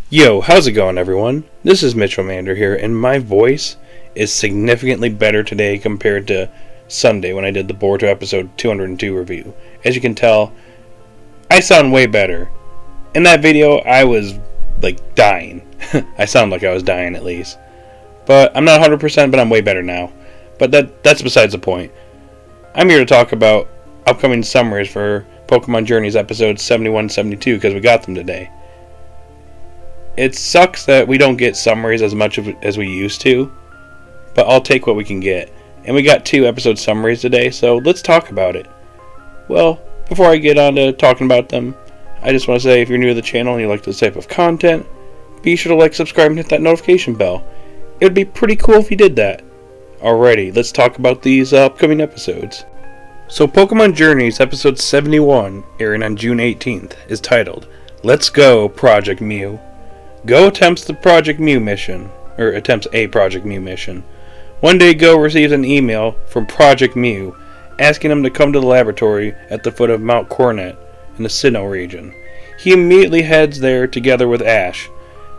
Yo, how's it going, everyone? This is Mitchell Mander here, and my voice is significantly better today compared to Sunday when I did the Boruto episode 202 review. As you can tell, I sound way better. In that video, I was, dying. I sound like I was dying, at least. But I'm not 100%, but I'm way better now. But that's besides the point. I'm here to talk about upcoming summaries for Pokemon Journeys episodes 71 and 72, because we got them today. It sucks that we don't get summaries as much as we used to, but I'll take what we can get. And we got 2 episode summaries today, so let's talk about it. Well, before I get on to talking about them, I just want to say if you're new to the channel and you like this type of content, be sure to like, subscribe, and hit that notification bell. It would be pretty cool if you did that. Alrighty, let's talk about these upcoming episodes. So Pokemon Journeys episode 71, airing on June 18th, is titled, Let's Go, Project Mew. Go attempts a Project Mew mission. One day Go receives an email from Project Mew asking him to come to the laboratory at the foot of Mount Coronet in the Sinnoh region. He immediately heads there together with Ash,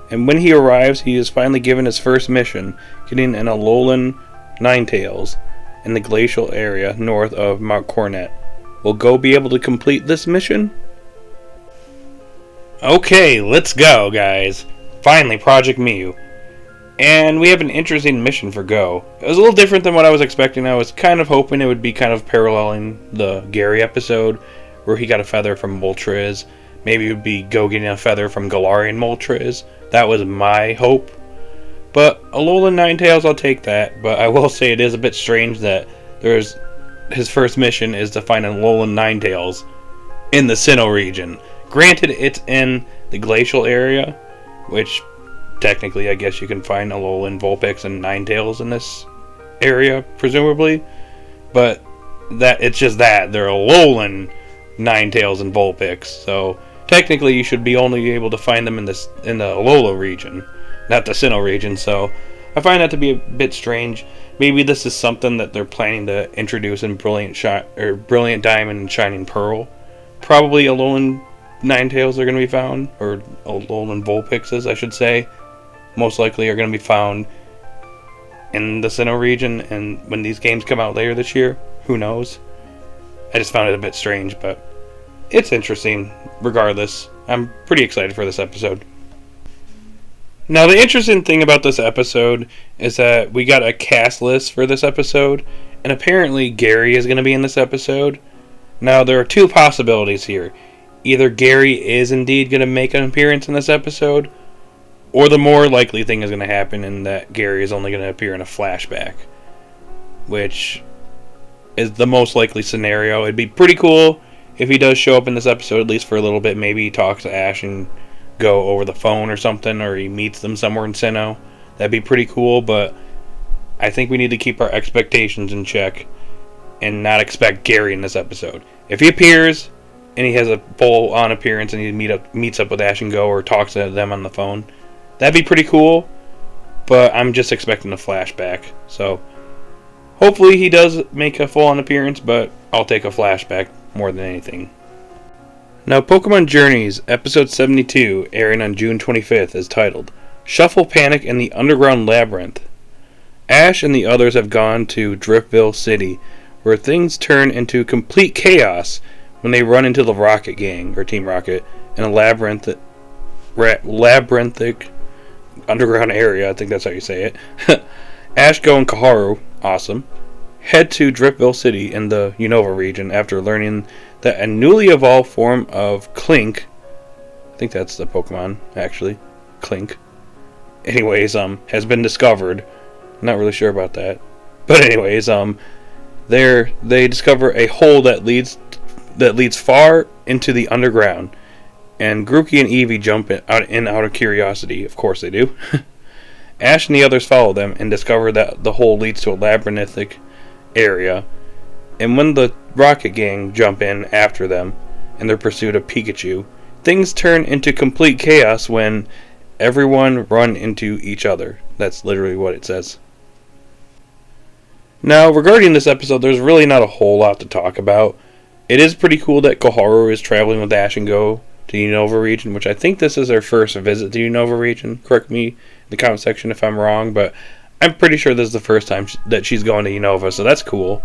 and when he arrives he is finally given his first mission, getting an Alolan Ninetales in the glacial area north of Mount Coronet. Will Go be able to complete this mission? Okay, let's go, guys. Finally, Project Mew. And we have an interesting mission for Go. It was a little different than what I was expecting. I was kind of hoping it would be kind of paralleling the Gary episode, where he got a feather from Moltres. Maybe it would be Go getting a feather from Galarian Moltres. That was my hope. But Alolan Ninetales, I'll take that. But I will say it is a bit strange that his first mission is to find an Alolan Ninetales in the Sinnoh region. Granted, it's in the glacial area, which technically I guess you can find Alolan Vulpix and Ninetales in this area, presumably. But it's just that they're Alolan Ninetales and Vulpix, so technically you should be only able to find them in the Alola region, not the Sinnoh region. So I find that to be a bit strange. Maybe this is something that they're planning to introduce in Brilliant Diamond and Shining Pearl. Probably Alolan Ninetales are going to be found, or Alolan Vulpixes, I should say. Most likely are going to be found in the Sinnoh region, and when these games come out later this year, who knows? I just found it a bit strange, but it's interesting regardless. I'm pretty excited for this episode. Now, the interesting thing about this episode is that we got a cast list for this episode, and apparently Gary is going to be in this episode. Now, there are 2 possibilities here. Either Gary is indeed going to make an appearance in this episode, or the more likely thing is going to happen in that Gary is only going to appear in a flashback, which is the most likely scenario. It'd be pretty cool if he does show up in this episode, at least for a little bit. Maybe he talks to Ash and Go over the phone or something, or he meets them somewhere in Sinnoh. That'd be pretty cool, but I think we need to keep our expectations in check and not expect Gary in this episode. If he appears and he has a full-on appearance and he meets up with Ash and Go or talks to them on the phone, that'd be pretty cool, but I'm just expecting a flashback. So hopefully he does make a full-on appearance, but I'll take a flashback more than anything. Now, Pokemon Journeys episode 72, airing on June 25th, is titled Shuffle Panic in the Underground Labyrinth. Ash and the others have gone to Driftville City, where things turn into complete chaos when they run into the Rocket Gang, or Team Rocket, in a labyrinthic underground area. I think that's how you say it. Ash, Go, and Koharu, awesome, head to Driftville City in the Unova region after learning that a newly evolved form of Clink, I think that's the Pokemon, actually, Clink, anyways, has been discovered. Not really sure about that. But anyways, they discover a hole that leads far into the underground, and Grookey and Eevee jump in out of curiosity. Of course they do. Ash and the others follow them and discover that the hole leads to a labyrinthic area, and when the Rocket Gang jump in after them in their pursuit of Pikachu, things turn into complete chaos when everyone run into each other. That's literally what it says. Now, regarding this episode, there's really not a whole lot to talk about. It is pretty cool that Koharu is traveling with Ash and Go to Unova region, which I think this is her first visit to Unova region. Correct me in the comment section if I'm wrong, but I'm pretty sure this is the first time that she's going to Unova, so that's cool.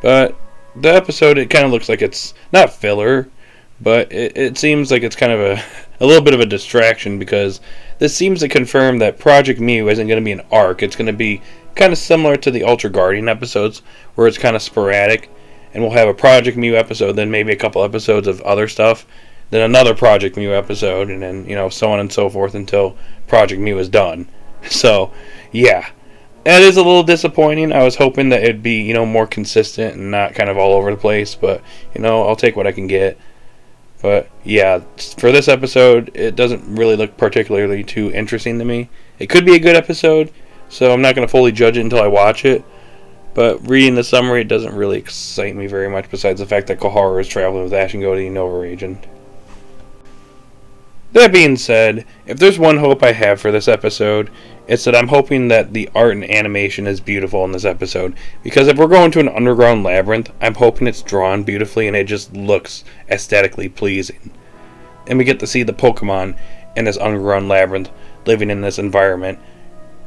But the episode, it kind of looks like it's not filler, but it seems like it's kind of a little bit of a distraction, because this seems to confirm that Project Mew isn't going to be an arc. It's going to be kind of similar to the Ultra Guardian episodes, where it's kind of sporadic, and we'll have a Project Mew episode, then maybe a couple episodes of other stuff, then another Project Mew episode, and then, so on and so forth until Project Mew is done. So, yeah. That is a little disappointing. I was hoping that it'd be, more consistent and not kind of all over the place, but, I'll take what I can get. But, yeah, for this episode, it doesn't really look particularly too interesting to me. It could be a good episode, so I'm not going to fully judge it until I watch it. But reading the summary, it doesn't really excite me very much, besides the fact that Koharu is traveling with Ash and Go to the Unova region. That being said, if there's one hope I have for this episode, it's that I'm hoping that the art and animation is beautiful in this episode. Because if we're going to an underground labyrinth, I'm hoping it's drawn beautifully and it just looks aesthetically pleasing. And we get to see the Pokemon in this underground labyrinth living in this environment.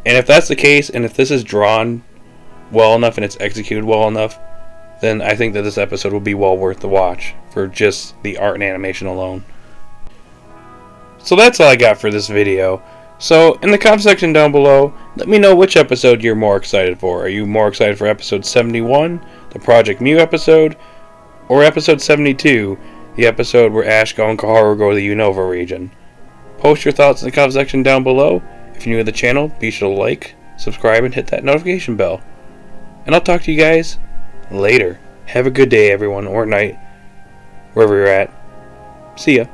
And if that's the case, and if this is drawn well enough and it's executed well enough, then I think that this episode will be well worth the watch for just the art and animation alone. So that's all I got for this video. So in the comment section down below, let me know which episode you're more excited for. Are you more excited for episode 71, the Project Mew episode, or episode 72, the episode where Ash, Go, and Koharu go to the Unova region? Post your thoughts in the comment section down below. If you're new to the channel, be sure to like, subscribe, and hit that notification bell. And I'll talk to you guys later. Have a good day, everyone, or night, wherever you're at. See ya.